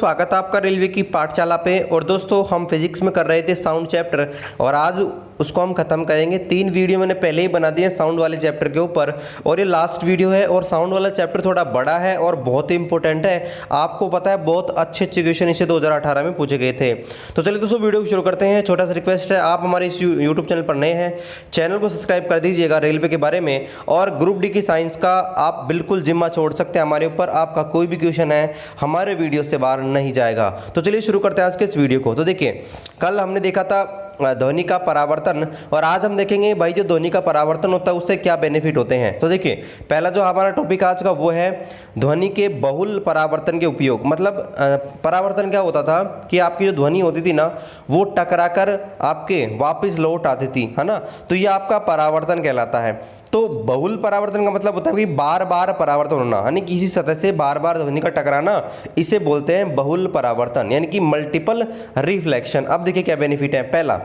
स्वागत है आपका रेलवे की पाठशाला पे। और दोस्तों हम फिजिक्स में कर रहे थे साउंड चैप्टर और आज उसको हम खत्म करेंगे। 3 वीडियो मैंने पहले ही बना दिए साउंड वाले चैप्टर के ऊपर और ये लास्ट वीडियो है। और साउंड वाला चैप्टर थोड़ा बड़ा है और बहुत ही इंपॉर्टेंट है। आपको पता है बहुत अच्छे क्वेश्चन इसे 2018 में पूछे गए थे। तो चलिए दोस्तों वीडियो शुरू करते हैं। छोटा सा रिक्वेस्ट है, आप हमारे इस यूट्यूब चैनल पर नए हैं, चैनल को सब्सक्राइब कर दीजिएगा रेलवे के बारे में। और ग्रुप डी की साइंस का आप बिल्कुल जिम्मा छोड़ सकते हैं हमारे ऊपर। आपका कोई भी क्वेश्चन है हमारे वीडियो से बाहर नहीं जाएगा। तो चलिए शुरू करते हैं आज के इस वीडियो को। तो देखिए कल हमने देखा था ध्वनि का परावर्तन और आज हम देखेंगे भाई जो ध्वनि का परावर्तन होता है उससे क्या बेनिफिट होते हैं। तो देखिए पहला जो हमारा टॉपिक आज का वो है ध्वनि के बहुल परावर्तन के उपयोग। मतलब परावर्तन क्या होता था कि आपकी जो ध्वनि होती थी ना वो टकराकर आपके वापस लौट आती थी, है ना। तो ये आपका परावर्तन कहलाता है। तो बहुल परावर्तन का मतलब होता है कि बार बार परावर्तन होना, यानी किसी सतह से बार बार ध्वनि का टकराना, इसे बोलते हैं बहुल परावर्तन यानी कि मल्टीपल रिफ्लेक्शन। अब देखिए क्या बेनिफिट है। पहला,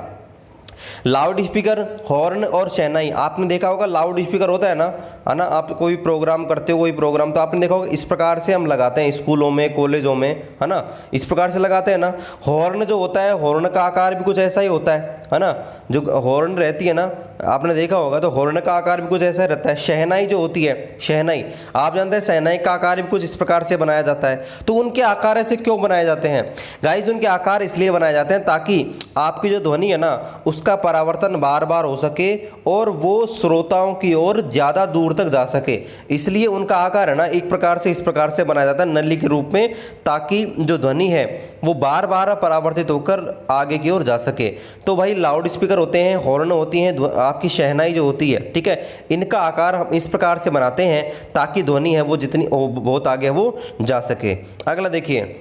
लाउड स्पीकर, हॉर्न और शहनाई। आपने देखा होगा लाउड स्पीकर होता है ना, आप कोई प्रोग्राम करते हो, कोई प्रोग्राम तो आपने देखा होगा इस प्रकार से हम लगाते हैं स्कूलों में, कॉलेजों में, है ना, इस प्रकार से लगाते हैं ना। हॉर्न जो होता है, हॉर्न का आकार भी कुछ ऐसा ही होता है ना। जो हॉर्न रहती है ना, आपने देखा होगा तो हॉर्न का आकार भी कुछ ऐसा रहता है। शहनाई जो होती है, शहनाई आप जानते हैं शहनाई का आकार भी कुछ इस प्रकार से बनाया जाता है। तो उनके आकार ऐसे क्यों बनाए जाते हैं गाइज? उनके आकार इसलिए बनाए जाते हैं ताकि आपकी जो ध्वनि है ना उसका परावर्तन बार बार हो सके और वो श्रोताओं की ओर ज़्यादा दूर तक जा सके। इसलिए उनका आकार है ना एक प्रकार से इस प्रकार से बनाया जाता है नली के रूप में, ताकि जो ध्वनि है वो बार बार परावर्तित होकर आगे की ओर जा सके। तो भाई लाउड स्पीकर होते हैं, हॉर्न होती हैं, आपकी शहनाई जो होती है, ठीक है, इनका आकार हम इस प्रकार से बनाते हैं ताकि ध्वनि है वो जितनी बहुत आगे वो जा सके। अगला देखिए,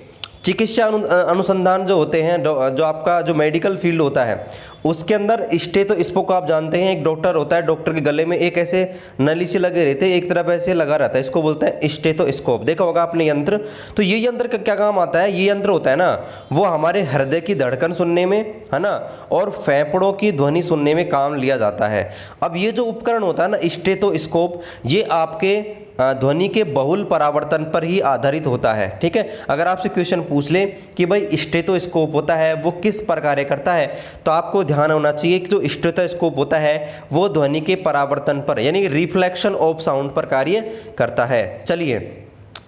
चिकित्सा अनुसंधान जो होते हैं, जो आपका जो मेडिकल फील्ड होता है उसके अंदर स्टेथोस्कोप आप जानते हैं। एक डॉक्टर होता है, डॉक्टर के गले में एक ऐसे नली से लगे रहते हैं, एक तरफ ऐसे लगा रहता है, इसको बोलते हैं स्टेथोस्कोप। देखा होगा आपने यंत्र। तो ये यंत्र का क्या काम आता है? ये यंत्र होता है ना वो हमारे हृदय की धड़कन सुनने में, है ना, और फेफड़ों की ध्वनि सुनने में काम लिया जाता है। अब ये जो उपकरण होता है ना स्टेथोस्कोप, ये आपके ध्वनि के बहुल परावर्तन पर ही आधारित होता है, ठीक है। अगर आपसे क्वेश्चन पूछ ले कि भाई स्टेथोस्कोप होता है वो किस पर कार्य करता है, तो आपको ध्यान होना चाहिए कि जो स्टेथोस्कोप होता है वो ध्वनि के परावर्तन पर यानी रिफ्लेक्शन ऑफ साउंड पर कार्य करता है। चलिए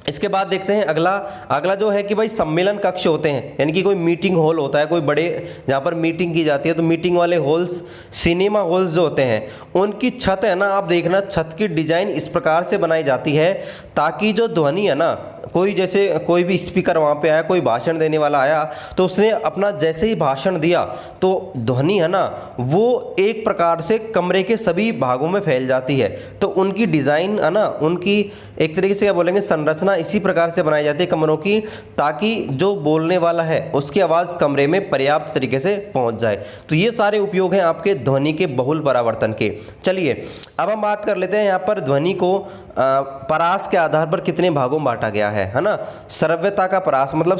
इसके बाद देखते हैं अगला जो है कि भाई सम्मेलन कक्ष होते हैं, यानी कि कोई मीटिंग हॉल होता है, कोई बड़े जहाँ पर मीटिंग की जाती है, तो मीटिंग वाले हॉल्स, सिनेमा हॉल्स जो होते हैं उनकी छत है ना, आप देखना छत की डिजाइन इस प्रकार से बनाई जाती है ताकि जो ध्वनि है ना, कोई भी स्पीकर वहाँ पे आया, कोई भाषण देने वाला आया, तो उसने अपना जैसे ही भाषण दिया तो ध्वनि है ना वो एक प्रकार से कमरे के सभी भागों में फैल जाती है। तो उनकी डिज़ाइन है ना, उनकी एक तरीके से क्या बोलेंगे संरचना इसी प्रकार से बनाई जाती है कमरों की, ताकि जो बोलने वाला है उसकी आवाज़ कमरे में पर्याप्त तरीके से पहुँच जाए। तो ये सारे उपयोग हैं आपके ध्वनि के बहुल परावर्तन के। चलिए अब हम बात कर लेते हैं यहाँ पर ध्वनि को परास के आधार पर कितने भागों में बांटा गया है ना। श्रव्यता का परास मतलब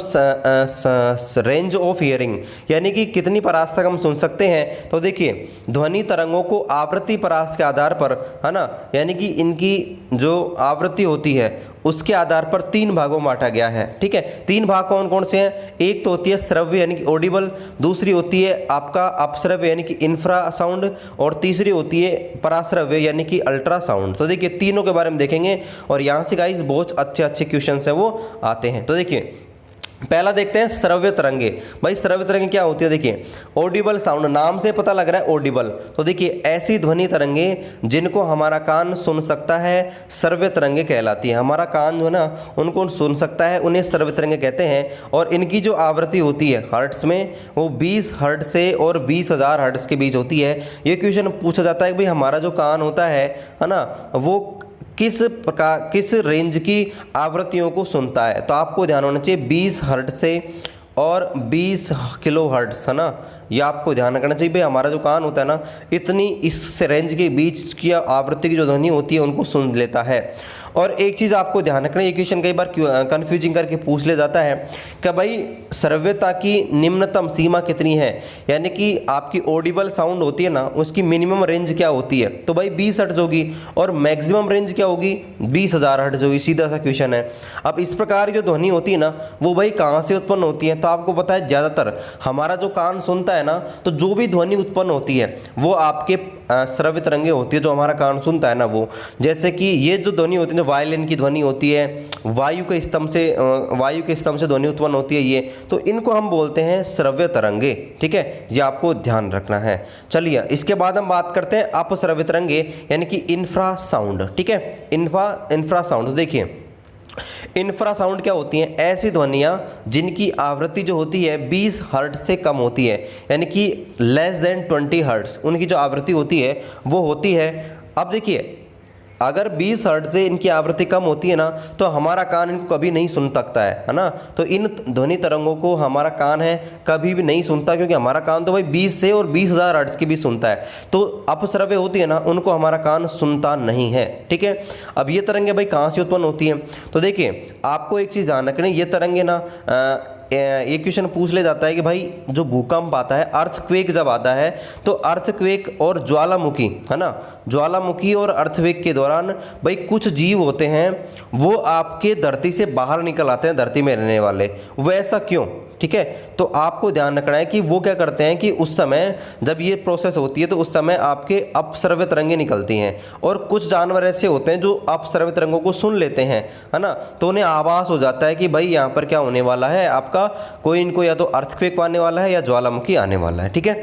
रेंज ऑफ हियरिंग, यानी कि कितनी परास तक हम सुन सकते हैं। तो देखिए ध्वनि तरंगों को आवृत्ति परास के आधार पर, है ना, यानी कि इनकी जो आवृत्ति होती है उसके आधार पर 3 भागों में बांटा गया है, ठीक है। 3 भाग कौन कौन से हैं? एक तो होती है श्रव्य यानी कि ऑडिबल, दूसरी होती है आपका अपश्रव्य यानी कि इंफ्रासाउंड, और तीसरी होती है पराश्रव्य यानी कि अल्ट्रासाउंड। तो देखिए तीनों के बारे में देखेंगे और यहाँ से गाइस बहुत अच्छे क्वेश्चन है वो आते हैं। तो देखिए पहला देखते हैं श्रव्य तरंगे। भाई श्रव्य तरंगे क्या होती है? देखिए ऑडिबल साउंड, नाम से पता लग रहा है ऑडिबल। तो देखिए ऐसी ध्वनि तरंगे जिनको हमारा कान सुन सकता है श्रव्य तरंगे कहलाती है। हमारा कान जो है ना उनको सुन सकता है, उन्हें श्रव्य तरंगे कहते हैं। और इनकी जो आवृत्ति होती है हर्ट्स में वो 20 हर्ट्ज से और 20,000 हर्ट्ज के बीच होती है। ये क्वेश्चन पूछा जाता है कि भाई हमारा जो कान होता है ना वो किस रेंज की आवृत्तियों को सुनता है। तो आपको ध्यान होना चाहिए 20 हर्ट्ज से और 20 किलो हर्ट्ज, है ना, ये आपको ध्यान रखना चाहिए भाई। हमारा जो कान होता है ना, इतनी इस रेंज के बीच की आवृत्ति की जो ध्वनि होती है उनको सुन लेता है। और एक चीज़ आपको ध्यान रखना, ये क्वेश्चन कई बार कंफ्यूजिंग करके पूछ ले जाता है कि भाई श्रव्यता की निम्नतम सीमा कितनी है, यानी कि आपकी ऑडिबल साउंड होती है ना, उसकी मिनिमम रेंज क्या होती है। तो भाई 20 हर्ट्ज होगी और मैक्सिमम रेंज क्या होगी, 20,000 हर्ट्ज होगी। सीधा सा क्वेश्चन है। अब इस प्रकार जो ध्वनि होती है ना, वो भाई कहाँ से उत्पन्न होती है। तो आपको पता है ज़्यादातर हमारा जो कान सुनता है ना, तो जो भी ध्वनि उत्पन्न होती है वो आपके श्रव्य तरंगे होती है, जो हमारा कान सुनता है ना वो। जैसे कि ये जो ध्वनि होती है, जो वायलिन की ध्वनि होती है, वायु के स्तंभ से ध्वनि उत्पन्न होती है ये, तो इनको हम बोलते हैं श्रव्य तरंगे। ठीक है, ये आपको ध्यान रखना है। चलिए इसके बाद हम बात करते हैं अपश्रव्य तरंगे, यानी कि इंफ्रासाउंड। ठीक है, इंफ्रासाउंड। तो देखिए इंफ्रासाउंड क्या होती हैं, ऐसी ध्वनियाँ जिनकी आवृत्ति जो होती है 20 हर्ट्ज से कम होती है, यानी कि लेस देन 20 हर्ट्ज उनकी जो आवृत्ति होती है वो होती है। अब देखिए अगर 20 हर्ट्ज से इनकी आवृत्ति कम होती है ना, तो हमारा कान इनको कभी नहीं सुन सकता है ना। तो इन ध्वनि तरंगों को हमारा कान है कभी भी नहीं सुनता, क्योंकि हमारा कान तो भाई 20 से और 20,000 हर्ट्ज की भी सुनता है। तो अपश्रव्य होती है ना, उनको हमारा कान सुनता नहीं है। ठीक है, अब ये तरंगे भाई कहाँ से उत्पन्न होती हैं। तो देखिए आपको एक चीज़ ध्यान रखनी, ये तरंगे ना ये क्वेश्चन पूछ ले जाता है कि भाई जो भूकंप आता है, अर्थक्वेक जब आता है, तो अर्थक्वेक और ज्वालामुखी है ना, ज्वालामुखी और अर्थक्वेक के दौरान भाई कुछ जीव होते हैं वो आपके धरती से बाहर निकल आते हैं, धरती में रहने वाले। वो ऐसा क्यों, ठीक है, तो आपको ध्यान रखना है कि वो क्या करते हैं कि उस समय जब ये प्रोसेस होती है तो उस समय आपके अपश्रव्य तरंगे निकलती हैं, और कुछ जानवर ऐसे होते हैं जो अपश्रव्य तरंगों को सुन लेते हैं, है ना। तो उन्हें आभास हो जाता है कि भाई यहाँ पर क्या होने वाला है, आपका कोई इनको या तो अर्थक्वेक आने वाला है या ज्वालामुखी आने वाला है। ठीक है,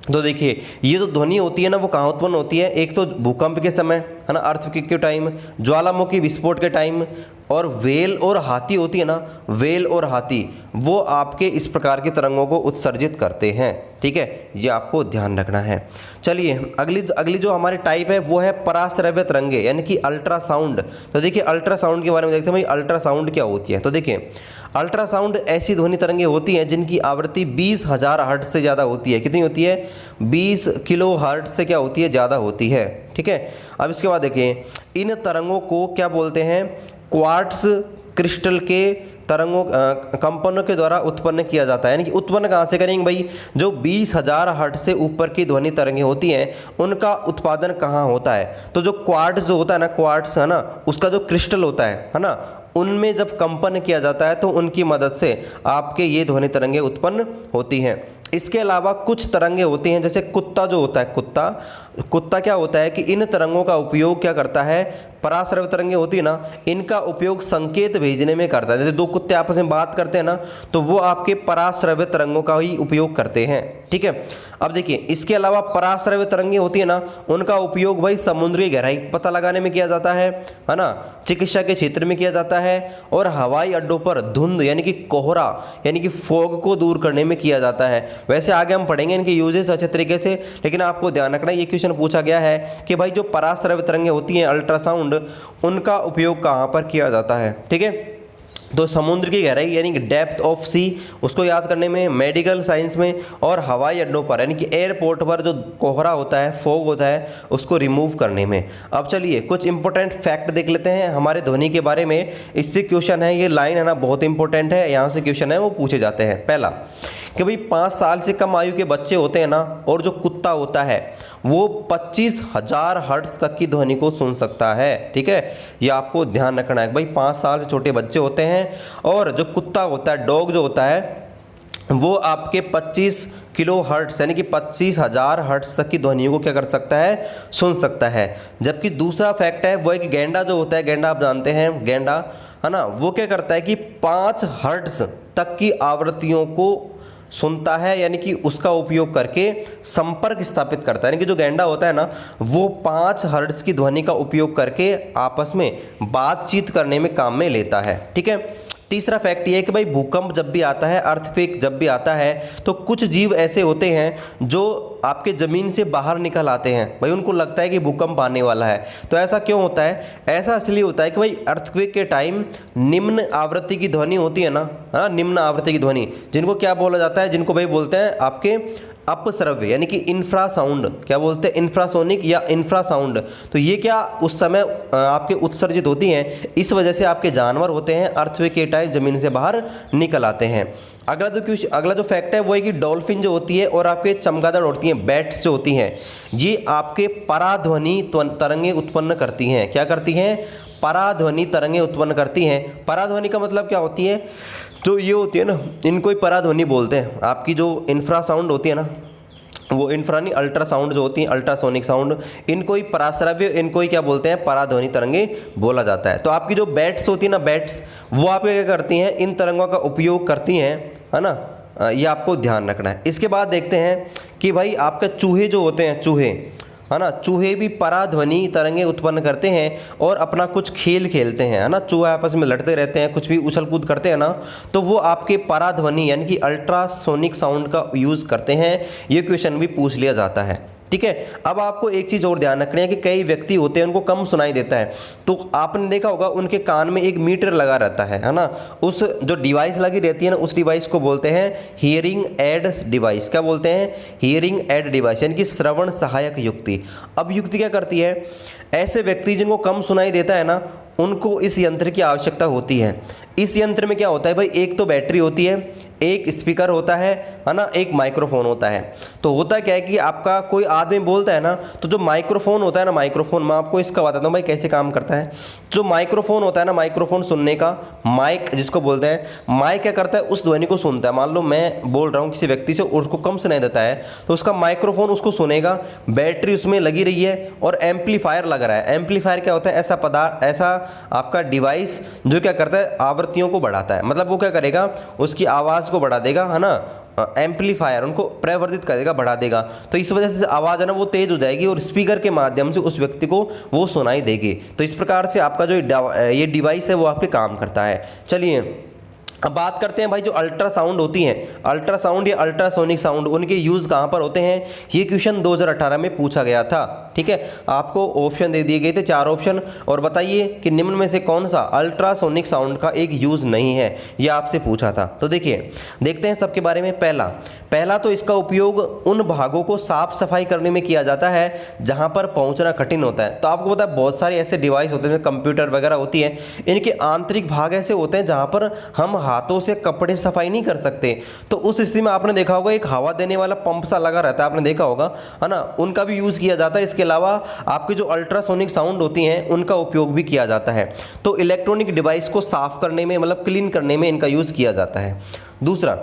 तो देखिए ये जो ध्वनि होती है ना, वो कहाँ उत्पन्न होती है, एक तो भूकंप के समय है ना, अर्थक्वेक के टाइम, ज्वालामुखी विस्फोट के टाइम, और वेल और हाथी होती है ना, वेल और हाथी वो आपके इस प्रकार की तरंगों को उत्सर्जित करते हैं। ठीक है, ये आपको ध्यान रखना है। चलिए अगली जो हमारी टाइप है वो है पराश्रव्य तरंगे, यानी कि अल्ट्रासाउंड। तो देखिए अल्ट्रासाउंड के बारे में देखते हैं भाई, अल्ट्रासाउंड क्या होती है। तो देखिए अल्ट्रासाउंड ऐसी ध्वनि तरंगे होती हैं जिनकी आवृत्ति 20,000 हर्ट्ज से ज़्यादा होती है। कितनी होती है, 20 किलो हर्ट्ज से क्या होती है, ज़्यादा होती है। ठीक है, अब इसके बाद देखिए इन तरंगों को क्या बोलते हैं, क्वार्ट्ज क्रिस्टल के तरंगों कंपनों के द्वारा उत्पन्न किया जाता है। यानी कि उत्पन्न कहाँ से करेंगे भाई, जो 20,000 हर्ट्ज से ऊपर की ध्वनि तरंगें होती हैं उनका उत्पादन कहाँ होता है। तो जो क्वार्ट्ज जो होता है ना, क्वार्ट्ज है ना, उसका जो क्रिस्टल होता है ना, उनमें जब कंपन किया जाता है तो उनकी मदद से आपके ये ध्वनि तरंगें उत्पन्न होती हैं। इसके अलावा कुछ तरंगे होती हैं, जैसे कुत्ता जो होता है, कुत्ता क्या होता है कि इन तरंगों का उपयोग क्या करता है, पराश्रव्य तरंगे होती है ना, इनका उपयोग संकेत भेजने में करता है। जैसे दो कुत्ते आपस में बात करते हैं ना, तो वो आपके पराश्रव्य तरंगों का ही उपयोग करते हैं। ठीक है, अब देखिए इसके अलावा पराश्रव्य तरंगे होती है ना, उनका उपयोग भाई समुद्र की गहराई पता लगाने में किया जाता है ना, चिकित्सा के क्षेत्र में किया जाता है, और हवाई अड्डों पर धुंध यानी कि कोहरा यानी कि फॉग को दूर करने में किया जाता है। वैसे आगे हम पढ़ेंगे इनके यूजेस अच्छे तरीके से, लेकिन आपको ध्यान रखना ये क्वेश्चन पूछा गया है कि भाई जो पराश्रव्य तरंगे होती हैं अल्ट्रासाउंड, उनका उपयोग कहाँ पर किया जाता है। ठीक है, तो समुद्र की गहराई यानी कि डेप्थ ऑफ सी, उसको याद करने में, मेडिकल साइंस में, और हवाई अड्डों पर यानी कि एयरपोर्ट पर जो कोहरा होता है, फॉग होता है, उसको रिमूव करने में। अब चलिए कुछ इंपॉर्टेंट फैक्ट देख लेते हैं हमारे ध्वनि के बारे में। इससे क्वेश्चन है, ये लाइन है ना बहुत इंपॉर्टेंट है, यहाँ से क्वेश्चन है वो पूछे जाते हैं। पहला कि भाई 5 साल से कम आयु के बच्चे होते हैं ना, और जो कुत्ता होता है वो 25,000 हर्ट्ज तक की ध्वनि को सुन सकता है। ठीक है, ये आपको ध्यान रखना है भाई, 5 साल से छोटे बच्चे होते हैं, और जो कुत्ता होता है, डॉग जो होता है, वो आपके 25 किलो हर्ट्ज यानी कि 25,000 हर्ट्ज तक की ध्वनियों को क्या कर सकता है, सुन सकता है। जबकि दूसरा फैक्ट है वो है कि गेंडा जो होता है, गेंडा आप जानते हैं, गेंडा है ना, वो क्या करता है कि 5 हर्ट्ज तक की आवृत्तियों को सुनता है, यानी कि उसका उपयोग करके संपर्क स्थापित करता है। यानी कि जो गेंडा होता है ना, वो 5 हर्ट्ज की ध्वनि का उपयोग करके आपस में बातचीत करने में काम में लेता है। ठीक है, तीसरा फैक्ट ये है कि भाई भूकंप जब भी आता है, अर्थक्वेक जब भी आता है, तो कुछ जीव ऐसे होते हैं जो आपके ज़मीन से बाहर निकल आते हैं। भाई उनको लगता है कि भूकंप आने वाला है। तो ऐसा क्यों होता है, ऐसा इसलिए होता है कि भाई अर्थक्वेक के टाइम निम्न आवृत्ति की ध्वनि होती है ना, हाँ, निम्न आवृत्ति की ध्वनि, जिनको क्या बोला जाता है, जिनको भाई बोलते हैं आपके अपश्रव्य यानी कि इंफ्रासाउंड, क्या बोलते हैं, इंफ्रासोनिक या इंफ्रासाउंड। तो ये क्या उस समय आपके उत्सर्जित होती हैं, इस वजह से आपके जानवर होते हैं अर्थक्वेक के टाइम ज़मीन से बाहर निकल आते हैं। अगला जो फैक्ट है वो है कि डॉल्फिन जो होती है और आपके चमगादड़ होती हैं, बैट्स जो होती हैं, ये आपके पराध्वनि तरंगे उत्पन्न करती हैं। क्या करती हैं? पराध्वनि तरंगे उत्पन्न करती हैं। पराध्वनि का मतलब क्या होती है? तो ये होती है ना, इनको ही पराध्वनि बोलते हैं। आपकी जो इंफ्रासाउंड होती है ना, वो इंफ्रा नहीं, अल्ट्रासाउंड जो होती है, अल्ट्रासोनिक साउंड, इनको ही पराश्रव्य, इनको ही क्या बोलते हैं, पराध्वनि तरंगे बोला जाता है। तो आपकी जो बैट्स होती है ना, बैट्स, वो आपके क्या करती हैं, इन तरंगों का उपयोग करती हैं, है ना, ये आपको ध्यान रखना है। इसके बाद देखते हैं कि भाई आपके चूहे जो होते हैं, चूहे, है ना, चूहे भी पराध्वनि तरंगे उत्पन्न करते हैं और अपना कुछ खेल खेलते हैं, है ना, चूहे आपस में लड़ते रहते हैं, कुछ भी उछल कूद करते हैं ना, तो वो आपके पराध्वनि यानी कि अल्ट्रासोनिक साउंड का यूज़ करते हैं। ये क्वेश्चन भी पूछ लिया जाता है, ठीक है। अब आपको एक चीज़ और ध्यान रखनी है कि कई व्यक्ति होते हैं उनको कम सुनाई देता है, तो आपने देखा होगा उनके कान में एक मीटर लगा रहता है ना, उस जो डिवाइस लगी रहती है ना, उस डिवाइस को बोलते हैं हियरिंग एड डिवाइस। क्या बोलते हैं? हियरिंग एड डिवाइस, यानी कि श्रवण सहायक युक्ति। अब युक्ति क्या करती है? ऐसे व्यक्ति जिनको कम सुनाई देता है ना, उनको इस यंत्र की आवश्यकता होती है। इस यंत्र में क्या होता है भाई, एक तो बैटरी होती है, एक स्पीकर होता है ना, एक माइक्रोफोन होता है। तो होता क्या है कि आपका कोई आदमी बोलता है ना, तो जो माइक्रोफोन होता है ना, माइक्रोफोन, मैं आपको इसका बताता हूँ भाई कैसे काम करता है। जो माइक्रोफोन होता है ना, माइक्रोफोन सुनने का, माइक जिसको बोलते हैं, माइक क्या करता है, उस ध्वनि को सुनता है। मान लो मैं बोल रहा हूँ किसी व्यक्ति से, उसको कम सुनाई देता है, तो उसका माइक्रोफोन उसको सुनेगा, बैटरी उसमें लगी रही है और एम्पलीफायर लग रहा है। एम्पलीफायर क्या होता है? ऐसा पदार्थ, ऐसा आपका डिवाइस जो क्या करता है, आवृत्तियों को बढ़ाता है। मतलब वो क्या करेगा, उसकी आवाज़ को बढ़ा देगा, है ना, एम्पलीफायर उनको प्रवर्धित करेगा, बढ़ा देगा। तो इस वजह से आवाज़ है ना वो तेज हो जाएगी और स्पीकर के माध्यम से उस व्यक्ति को वो सुनाई देगी। तो इस प्रकार से आपका जो ये डिवाइस है वो आपके काम करता है। चलिए अब बात करते हैं भाई जो अल्ट्रासाउंड होती हैं, अल्ट्रासाउंड या अल्ट्रासोनिक साउंड, उनके यूज़ कहाँ पर होते हैं। ये क्वेश्चन 2018 में पूछा गया था, ठीक है। आपको ऑप्शन दे दिए गए थे, 4 ऑप्शन, और बताइए कि निम्न में से कौन सा अल्ट्रासोनिक साउंड का एक यूज़ नहीं है, ये आपसे पूछा था। तो देखिए, देखते हैं सबके बारे में। पहला तो इसका उपयोग उन भागों को साफ सफाई करने में किया जाता है जहाँ पर पहुँचना कठिन होता है। तो आपको पता है बहुत सारे ऐसे डिवाइस होते हैं, कंप्यूटर वगैरह होती है, इनके आंतरिक भाग ऐसे होते हैं जहाँ पर हम हाथों से कपड़े सफाई नहीं कर सकते। तो उस स्थिति में आपने देखा होगा एक हवा देने वाला पंप सा लगा रहता है, आपने देखा होगा, है ना, उनका भी यूज़ किया जाता है। इसके अलावा आपकी जो अल्ट्रासोनिक साउंड होती हैं उनका उपयोग भी किया जाता है। तो इलेक्ट्रॉनिक डिवाइस को साफ करने में, मतलब क्लीन करने में इनका यूज़ किया जाता है। दूसरा,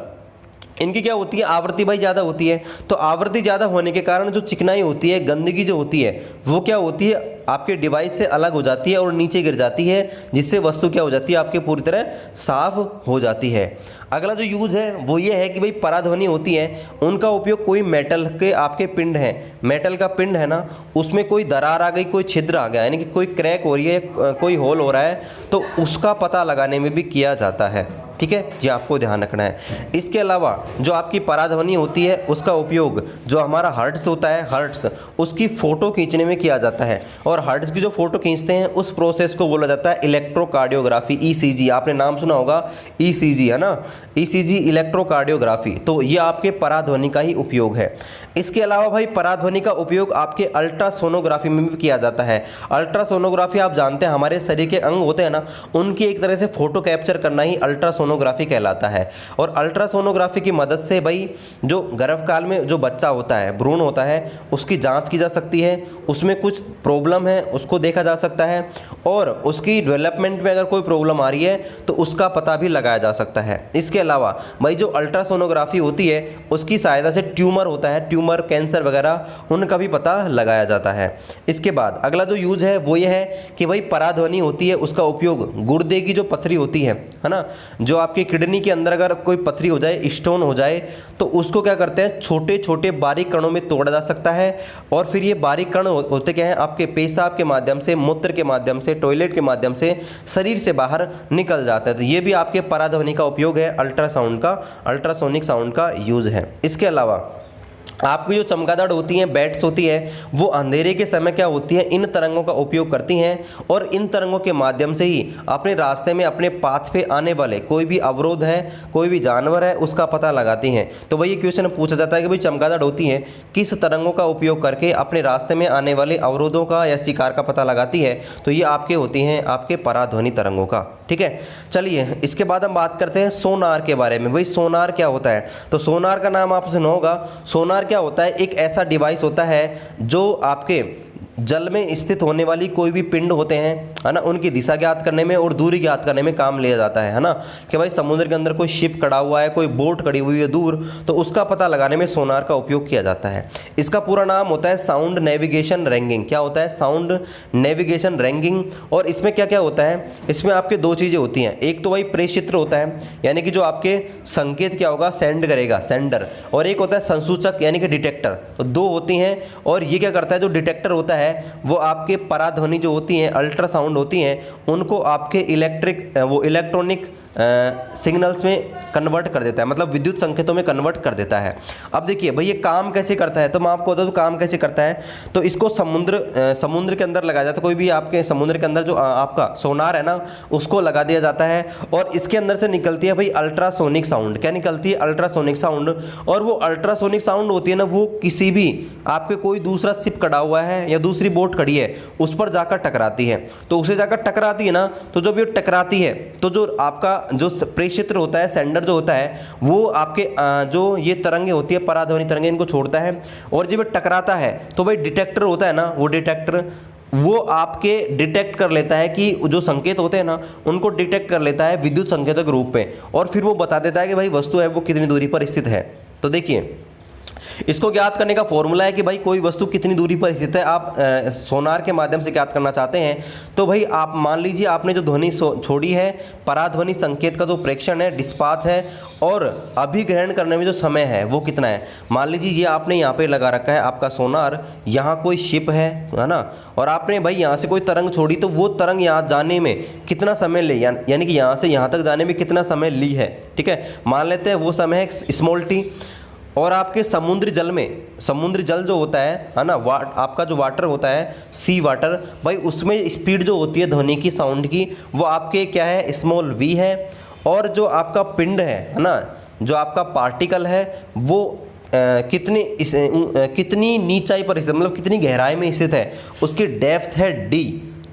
इनकी क्या होती है, आवृत्ति भाई ज़्यादा होती है। तो आवृत्ति ज़्यादा होने के कारण जो चिकनाई होती है, गंदगी जो होती है, वो क्या होती है, आपके डिवाइस से अलग हो जाती है और नीचे गिर जाती है, जिससे वस्तु क्या हो जाती है, आपके पूरी तरह साफ हो जाती है। अगला जो यूज़ है वो ये है कि भाई पराध्वनि होती है, उनका उपयोग कोई मेटल के आपके पिंड हैं, मेटल का पिंड है ना, उसमें कोई दरार आ गई, कोई छिद्र आ गया, यानी कि कोई क्रैक हो रही है, कोई होल हो रहा है, तो उसका पता लगाने में भी किया जाता है, ठीक है, ये आपको ध्यान रखना है। इसके अलावा जो आपकी पराध्वनि होती है उसका उपयोग जो हमारा हर्ट्ज होता है, हर्ट्ज, उसकी फ़ोटो खींचने में किया जाता है। और हर्ट्ज की जो फ़ोटो खींचते हैं उस प्रोसेस को बोला जाता है इलेक्ट्रोकार्डियोग्राफी, ईसीजी। आपने नाम सुना होगा ईसीजी, है ना, ईसीजी, इलेक्ट्रोकार्डियोग्राफी। तो ये आपके पराध्वनि का ही उपयोग है। इसके अलावा भाई पराध्वनि का उपयोग आपके अल्ट्रासोनोग्राफी में भी किया जाता है। अल्ट्रासोनोग्राफी आप जानते हैं हमारे शरीर के अंग होते हैं ना, उनकी एक तरह से फ़ोटो कैप्चर करना ही अल्ट्रासोनोग्राफी कहलाता है। और अल्ट्रासोनोग्राफी की मदद से भाई जो गर्भकाल में जो बच्चा होता है, भ्रूण होता है, उसकी जांच की जा सकती है, उसमें कुछ प्रॉब्लम है उसको देखा जा सकता है, और उसकी डेवलपमेंट में अगर कोई प्रॉब्लम आ रही है तो उसका पता भी लगाया जा सकता है। इसके अलावा भाई जो अल्ट्रासोनोग्राफी होती है उसकी सहायता से ट्यूमर होता है, ट्यूमर, कैंसर वगैरह, उनका भी पता लगाया जाता है। इसके बाद अगला जो यूज़ है वो ये है कि भाई पराध्वनि होती है, उसका उपयोग गुर्दे की जो पथरी होती है ना, जो आपकी किडनी के अंदर अगर कोई पथरी हो जाए, स्टोन हो जाए, तो उसको क्या करते हैं, छोटे छोटे बारीक कणों में तोड़ा जा सकता है। और फिर ये बारीक कण होते क्या हैं, आपके पेशाब के माध्यम से, मूत्र के माध्यम से, टॉयलेट के माध्यम से शरीर से बाहर निकल जाता है। तो ये भी आपके पराध्वनि का उपयोग है, अल्ट्रासाउंड का, अल्ट्रासोनिक साउंड का यूज़ है। इसके अलावा आपकी जो चमगादड़ होती हैं, बैट्स होती है, वो अंधेरे के समय क्या होती है, इन तरंगों का उपयोग करती हैं और इन तरंगों के माध्यम से ही अपने रास्ते में, अपने पाथ पे आने वाले कोई भी अवरोध है, कोई भी जानवर है, उसका पता लगाती हैं। तो वही क्वेश्चन पूछा जाता है कि भाई चमगादड़ होती हैं किस तरंगों का उपयोग करके अपने रास्ते में आने वाले अवरोधों का या शिकार का पता लगाती है। तो ये आपके होती हैं आपके पराध्वनि तरंगों का। ठीक है, चलिए इसके बाद हम बात करते हैं सोनार के बारे में। भाई सोनार क्या होता है? तो सोनार का नाम आपसे सुना होगा। सोनार क्या होता है? एक ऐसा डिवाइस होता है जो आपके जल में स्थित होने वाली कोई भी पिंड होते हैं, है ना, उनकी दिशा ज्ञात करने में और दूरी ज्ञात करने में काम लिया जाता है ना, कि भाई समुद्र के अंदर कोई शिप खड़ा हुआ है, कोई बोट खड़ी हुई है दूर, तो उसका पता लगाने में सोनार का उपयोग किया जाता है। इसका पूरा नाम होता है साउंड नेविगेशन रैंगिंग। क्या होता है? Sound navigation ragging. और इसमें क्या क्या होता है? इसमें आपके दो चीज़ें होती हैं। एक तो भाई प्रेषित्र होता है, यानी कि जो आपके संकेत क्या होगा, सेंड करेगा, सेंडर, और एक होता है संसूचक यानी कि डिटेक्टर। तो दो होती हैं। और ये क्या करता है? जो डिटेक्टर होता है वो आपके पराध्वनि जो होती हैं, अल्ट्रासाउंड होती हैं, उनको आपके इलेक्ट्रॉनिक सिग्नल्स में कन्वर्ट कर देता है, मतलब विद्युत संकेतों में कन्वर्ट कर देता है। अब देखिए भाई ये काम कैसे करता है, तो मैं आपको बता दूं काम कैसे करता है। तो इसको समुद्र के अंदर लगाया जाता है। कोई भी आपके समुद्र के अंदर जो आपका सोनार है ना, उसको लगा दिया जाता है और इसके अंदर से निकलती है भाई अल्ट्रासोनिक साउंड। क्या निकलती है? Ultrasonic sound. और वो अल्ट्रासोनिक साउंड होती है ना, वो किसी भी आपके कोई दूसरा शिप खड़ा हुआ है या दूसरी बोट खड़ी है उस पर जाकर टकराती है। तो उसे जाकर टकराती है ना, तो जब ये टकराती है तो जो आपका जो प्रेषित्र होता है, सेंडर जो होता है, वो आपके जो ये तरंगे होती है, पराध्वनि तरंगे, इनको छोड़ता है। और जब ये टकराता है तो भाई डिटेक्टर होता है ना, वो डिटेक्टर वो आपके डिटेक्ट कर लेता है कि जो संकेत होते हैं ना, उनको डिटेक्ट कर लेता है विद्युत संकेतों के रूप में, और फिर वो बता देता है कि भाई वस्तु है वो कितनी दूरी पर स्थित है। तो देखिए इसको ज्ञात करने का फॉर्मूला है कि भाई कोई वस्तु कितनी दूरी पर स्थित है, आप सोनार के माध्यम से ज्ञात करना चाहते हैं। तो भाई आप मान लीजिए आपने जो ध्वनि छोड़ी है, पराध्वनि संकेत का जो प्रेक्षण है, डिस्पात है, और अभिग्रहण करने में जो समय है वो कितना है। मान लीजिए ये आपने यहाँ पे लगा रखा है आपका सोनार, यहाँ कोई शिप है ना, और आपने भाई यहाँ से कोई तरंग छोड़ी, तो वो तरंग यहाँ जाने में कितना समय ले, यानी कि यहाँ से यहाँ तक जाने में कितना समय ली है। ठीक है, मान लेते हैं वो समय है स्मॉल टी। और आपके समुद्री जल में, समुद्री जल जो होता है ना, आपका जो वाटर होता है, सी वाटर, भाई उसमें स्पीड जो होती है ध्वनि की, साउंड की, वो आपके क्या है, स्मॉल वी है। और जो आपका पिंड है ना, जो आपका पार्टिकल है, वो कितनी नीचाई पर स्थित, मतलब कितनी गहराई में स्थित है, उसकी डेप्थ है डी।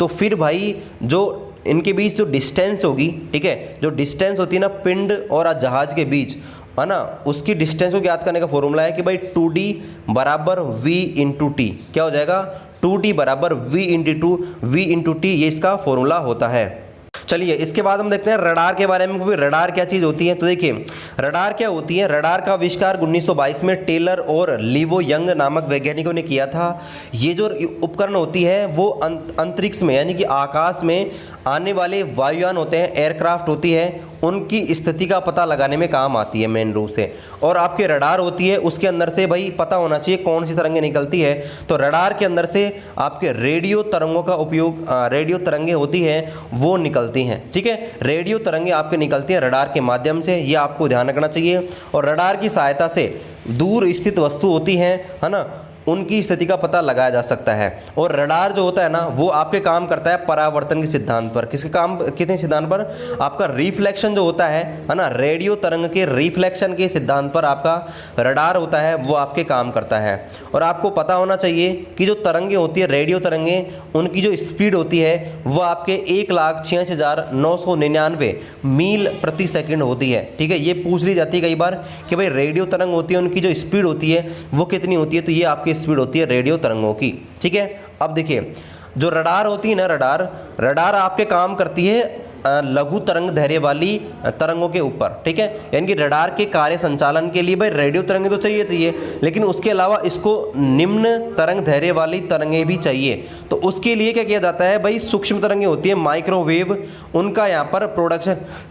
तो फिर भाई जो इनके बीच जो डिस्टेंस होगी, ठीक है, जो डिस्टेंस होती है ना पिंड और जहाज के बीच, है ना, उसकी डिस्टेंस को ज्ञात करने का फॉर्मूला है कि भाई 2D बराबर V इंटू टी। क्या हो जाएगा? 2D बराबर V इंटू टी, ये इसका फॉर्मूला होता है। चलिए इसके बाद हम देखते हैं रडार के बारे में। क्योंकि रडार क्या चीज़ होती है, तो देखिए रडार क्या होती है। रडार का आविष्कार 1922 में टेलर और लिवो यंग नामक वैज्ञानिकों ने किया था। ये जो उपकरण होती है वो अंतरिक्ष में, यानी कि आकाश में आने वाले वायुयान होते हैं, एयरक्राफ्ट होती है, उनकी स्थिति का पता लगाने में काम आती है मेन रूप से। और आपके रडार होती है, उसके अंदर से भाई पता होना चाहिए कौन सी तरंगें निकलती है। तो रडार के अंदर से आपके रेडियो तरंगों का उपयोग, रेडियो तरंगें होती हैं वो निकलती हैं। ठीक है, रेडियो तरंगें आपके निकलती हैं रडार के माध्यम से, ये आपको ध्यान रखना चाहिए। और रडार की सहायता से दूर स्थित वस्तु होती हैं, है ना, उनकी स्थिति का पता लगाया जा सकता है। और रडार जो होता है ना, वो आपके काम करता है परावर्तन के सिद्धांत पर। कितने सिद्धांत पर? आपका रिफ्लेक्शन जो होता है ना, रेडियो तरंग के रिफ्लेक्शन के सिद्धांत पर आपका रडार होता है, वो आपके काम करता है। और आपको पता होना चाहिए कि जो तरंगे होती है, रेडियो तरंगे, उनकी जो स्पीड होती है वो आपके 1,86,999 मील प्रति सेकंड होती है। ठीक है, ये पूछ ली जाती है कई बार कि भाई रेडियो तरंग होती है, उनकी जो स्पीड होती है वो कितनी होती है, तो ये आपकी स्पीड होती है रेडियो तरंगों की। ठीक है, अब देखिए जो रडार होती है ना, रडार आपके काम करती है लघु तरंग धैर्य वाली तरंगों के ऊपर। ठीक है, यानी कि रडार के कार्य संचालन के लिए भाई रेडियो तरंगें तो चाहिए, लेकिन उसके अलावा इसको निम्न तरंग धैर्य वाली तरंगें भी चाहिए। तो उसके लिए क्या किया जाता है भाई, सूक्ष्म तरंगें होती है, माइक्रोवेव, उनका यहाँ पर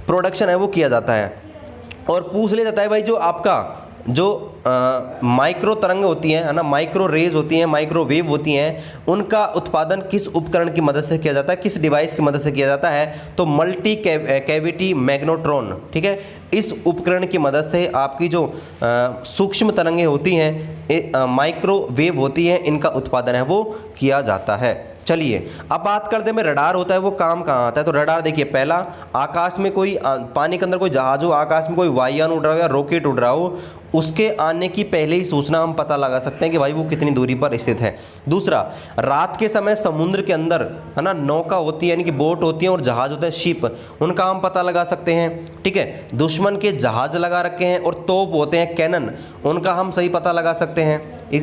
प्रोडक्शन है वो किया जाता है। और पूछ लिया जाता है भाई जो आपका जो माइक्रो तरंग होती हैं, है ना, माइक्रो रेज होती हैं, माइक्रोवेव होती हैं, उनका उत्पादन किस उपकरण की मदद से किया जाता है, किस डिवाइस की मदद से किया जाता है? तो मल्टी कैविटी मैग्नेट्रॉन, ठीक है, इस उपकरण की मदद से आपकी जो सूक्ष्म तरंगें होती हैं, माइक्रोवेव होती हैं, इनका उत्पादन है वो किया जाता है। चलिए अब बात करते हैं रडार होता है वो काम कहाँ आता है। तो रडार देखिए, पहला, आकाश में कोई पानी के अंदर कोई जहाज हो, आकाश में कोई वायुयान उड़ रहा हो या रॉकेट उड़ रहा हो, उसके आने की पहले ही सूचना हम पता लगा सकते हैं कि भाई वो कितनी दूरी पर स्थित है। दूसरा, रात के समय समुद्र के अंदर, है ना, नौका होती है यानी कि बोट होती है और जहाज होता है शिप, उनका हम पता लगा सकते हैं। ठीक है, दुश्मन के जहाज लगा रखे हैं और तोप होते हैं कैनन, उनका हम सही पता लगा सकते हैं।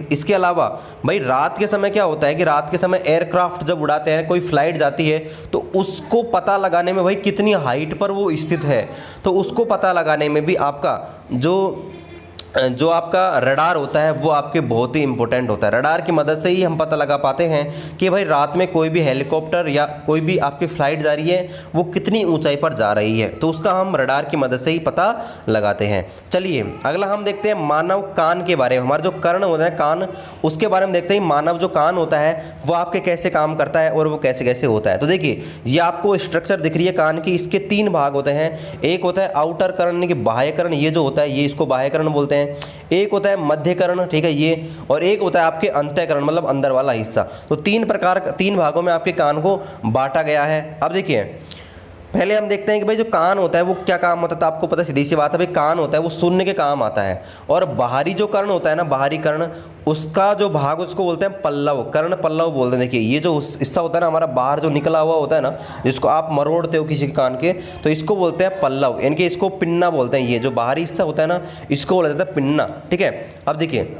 इसके अलावा भाई रात के समय क्या होता है कि रात के समय एयरक्राफ्ट जब उड़ाते हैं, कोई फ्लाइट जाती है, तो उसको पता लगाने में भाई कितनी हाइट पर वो स्थित है, तो उसको पता लगाने में भी आपका जो आपका रडार होता है वो आपके बहुत ही इंपॉर्टेंट होता है। रडार की मदद से ही हम पता लगा पाते हैं कि भाई रात में कोई भी हेलीकॉप्टर या कोई भी आपकी फ्लाइट जा रही है वो कितनी ऊंचाई पर जा रही है, तो उसका हम रडार की मदद से ही पता लगाते हैं। चलिए अगला हम देखते हैं मानव कान के बारे में। हमारा जो कर्ण होता है कान, उसके बारे में देखते हैं। मानव जो कान होता है वो आपके कैसे काम करता है और वो कैसे कैसे होता है। तो देखिए ये आपको स्ट्रक्चर दिख रही है कान की, इसके 3 भाग होते हैं। एक होता है आउटर कर्ण यानी कि बाह्य कर्ण, ये जो होता है ये इसको बाह्य कर्ण बोलते हैं। एक होता है मध्य कर्ण, ठीक है ये, और एक होता है आपके अंतःकरण मतलब अंदर वाला हिस्सा। तो 3 भागों में आपके कान को बांटा गया है। अब देखिए पहले हम देखते हैं कि भाई जो कान होता है वो क्या काम होता है। तो आपको पता सीधी सी बात है भाई, कान होता है वो सुनने के काम आता है। और बाहरी जो कर्ण होता है ना, बाहरी कर्ण, उसका जो भाग उसको बोलते हैं पल्लव, कर्ण पल्लव बोलते हैं। देखिए ये जो हिस्सा होता है ना हमारा बाहर जो निकला हुआ होता है ना, जिसको आप मरोड़ते हो किसी कान के, तो इसको बोलते हैं पल्लव, यानी कि इसको पिन्ना बोलते हैं। ये जो बाहरी हिस्सा होता है ना, इसको बोला जाता है पिन्ना। ठीक है, अब देखिए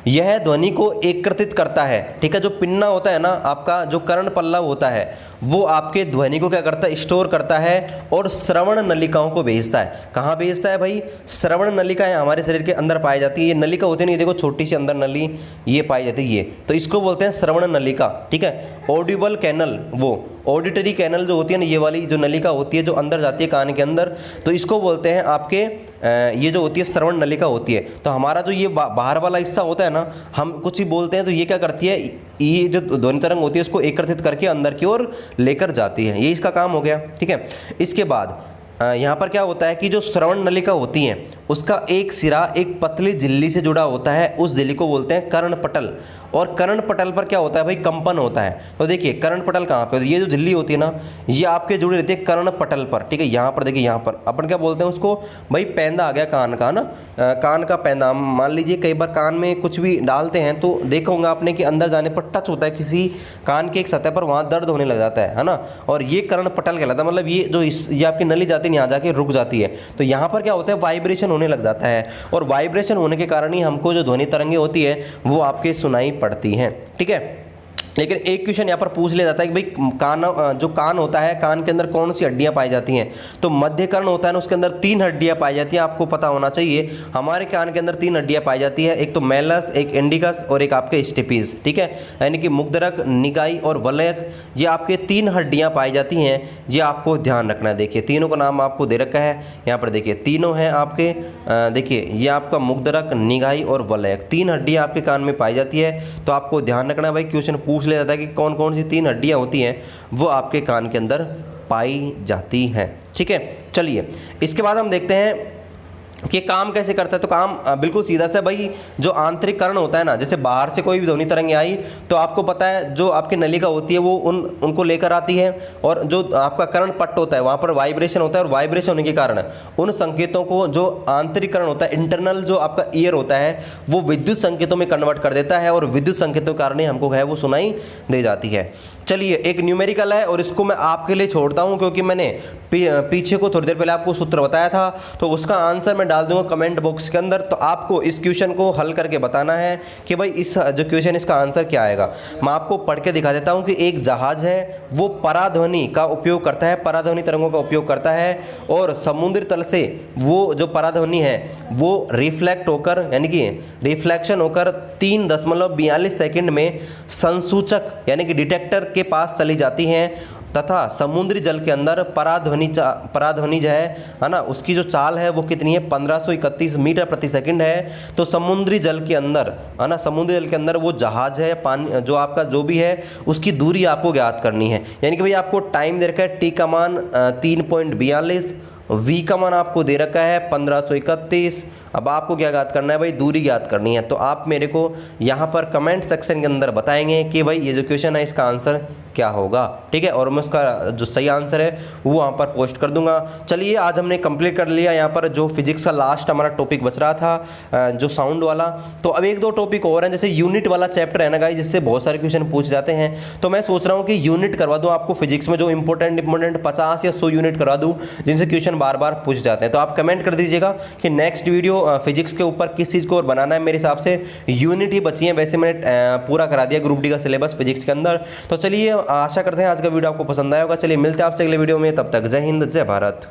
यह ध्वनि को एकत्रित करता है। ठीक है, जो पिन्ना होता है ना आपका, जो कर्ण पल्लव होता है, वो आपके ध्वनि को क्या करता है, स्टोर करता है और श्रवण नलिकाओं को भेजता है। कहाँ भेजता है भाई? श्रवण नलिकाएं हमारे शरीर के अंदर पाई जाती है। ये नलिका होती है, नहीं देखो छोटी सी अंदर नली ये पाई जाती है, ये तो इसको बोलते हैं श्रवण नलिका। ठीक है, ऑडिबल कैनल, वो ऑडिटरी कैनल जो होती है ना, ये वाली जो नलिका होती है जो अंदर जाती है कान के अंदर, तो इसको बोलते हैं आपके ये जो होती है श्रवण नलिका होती है। तो हमारा जो ये बाहर वाला हिस्सा होता है ना, हम कुछ ही बोलते हैं तो ये क्या करती है, ये जो ध्वनि तरंग होती है उसको एकत्रित करके अंदर की ओर लेकर जाती है। ये इसका काम हो गया। ठीक है, इसके बाद यहाँ पर क्या होता है कि जो श्रवण नलिका होती है उसका एक सिरा एक पतली झिल्ली से जुड़ा होता है, उस झिल्ली को बोलते हैं कर्णपटल। और कर्णपटल पर क्या होता है भाई, कंपन होता है। तो देखिए कर्णपटल कहाँ पे, ये जो झिल्ली होती है ना, ये आपके जुड़ी रहती है कर्णपटल पर। ठीक है, यहाँ पर देखिए, यहाँ पर अपन क्या बोलते हैं उसको भाई, पैंदा आ गया कान का ना, कान का पैंदा। मान लीजिए कई बार कान में कुछ भी डालते हैं तो देखा होगा आपने कि अंदर जाने पर टच होता है किसी कान की एक सतह पर, वहाँ दर्द होने लग जाता है ना, और ये कर्णपटल कहलाता है। मतलब ये जो ये आपकी नली जाती है यहाँ जाके रुक जाती है, तो यहाँ पर क्या होता है, वाइब्रेशन होने लग जाता है, और वाइब्रेशन होने के कारण ही हमको जो ध्वनि तरंगे होती है वो आपके सुनाई पड़ती हैं। ठीक है, लेकिन एक क्वेश्चन यहाँ पर पूछ लिया जाता है कि भाई कान, जो कान होता है, कान के अंदर कौन सी हड्डियाँ पाई जाती हैं। तो मध्य कर्ण होता है ना, उसके अंदर 3 हड्डियाँ पाई जाती हैं। आपको पता होना चाहिए हमारे कान के अंदर 3 हड्डियाँ पाई जाती है, एक तो मेलस, एक इंडिकस और एक आपके स्टेपीज। ठीक है, यानी कि मुग्धरक, निगाई और वलयक, ये आपके 3 हड्डियाँ पाई जाती हैं। ये आपको ध्यान रखना है। देखिए तीनों का नाम आपको दे रखा है यहाँ पर, देखिए तीनों हैं आपके, देखिए ये आपका मुग्धरक, निगाई और वलयक, 3 हड्डियाँ आपके कान में पाई जाती है। तो आपको ध्यान रखना है भाई, क्वेश्चन पूछ लिया जाता है कि कौन कौन सी 3 हड्डियां होती हैं वो आपके कान के अंदर पाई जाती हैं। ठीक है, चलिए इसके बाद हम देखते हैं कि काम कैसे करता है। तो काम बिल्कुल सीधा सा भाई, जो आंतरिक कर्ण होता है ना, जैसे बाहर से कोई भी ध्वनि तरंग आई तो आपको पता है जो आपकी नलिका होती है वो उनको लेकर आती है, और जो आपका कर्ण पट्ट होता है वहाँ पर वाइब्रेशन होता है, और वाइब्रेशन होने के कारण उन संकेतों को जो आंतरिक कर्ण होता है, इंटरनल जो आपका ईयर होता है, वो विद्युत संकेतों में कन्वर्ट कर देता है, और विद्युत संकेतों के कारण ही हमको है वो सुनाई दे जाती है। चलिए एक न्यूमेरिकल है और इसको मैं आपके लिए छोड़ता हूं, क्योंकि मैंने पीछे को थोड़ी देर पहले आपको सूत्र बताया था, तो उसका आंसर मैं डाल दूंगा कमेंट बॉक्स के अंदर। तो आपको इस क्वेश्चन को हल करके बताना है कि भाई इस जो क्वेश्चन इसका आंसर क्या आएगा। मैं आपको पढ़ के दिखा देता हूं कि एक जहाज है वो पराध्वनि का उपयोग करता है, पराध्वनि तरंगों का उपयोग करता है, और समुद्र तल से वो जो पराध्वनि है वो रिफ्लेक्ट होकर, यानी कि रिफ्लेक्शन होकर 3.42 सेकंड में संसूचक यानी कि डिटेक्टर के पास चली जाती हैं, तथा समुद्री जल के अंदर पराध्वनि जो है ना, उसकी जो चाल है वो कितनी है, 1531 मीटर प्रति सेकंड है। तो समुद्री जल के अंदर है ना, समुद्री जल के अंदर वो जहाज है, पानी जो आपका जो भी है उसकी दूरी आपको ज्ञात करनी है। यानी कि भाई आपको टाइम दे रखा है टी का मान 3.42, वी का मान आपको दे रखा है 1531। अब आपको क्या ज्ञात करना है भाई, दूरी ज्ञात करनी है। तो आप मेरे को यहाँ पर कमेंट सेक्शन के अंदर बताएंगे कि भाई ये जो क्वेश्चन है इसका आंसर क्या होगा, ठीक है। और मैं उसका जो सही आंसर है वो वहाँ पर पोस्ट कर दूंगा। चलिए आज हमने कंप्लीट कर लिया यहाँ पर जो फिजिक्स का लास्ट हमारा टॉपिक बच रहा था जो साउंड वाला। तो अब एक दो टॉपिक और हैं, जैसे यूनिट वाला चैप्टर है ना गाइस, जिससे बहुत सारे क्वेश्चन पूछ जाते हैं। तो मैं सोच रहा हूँ कि यूनिट करवा दूँ आपको फिजिक्स में, जो इंपॉर्टेंट 50 या 100 यूनिट करवा दूँ जिनसे क्वेश्चन बार बार पूछ जाते हैं। तो आप कमेंट कर दीजिएगा कि नेक्स्ट वीडियो फिजिक्स के ऊपर किस चीज़ को और बनाना है। मेरे हिसाब से यूनिट ही बची है, वैसे मैंने पूरा करा दिया ग्रुप डी का सिलेबस फिजिक्स के अंदर। तो चलिए आशा करते हैं आज का वीडियो आपको पसंद आया होगा। चलिए मिलते हैं आपसे अगले वीडियो में, तब तक जय हिंद जय भारत।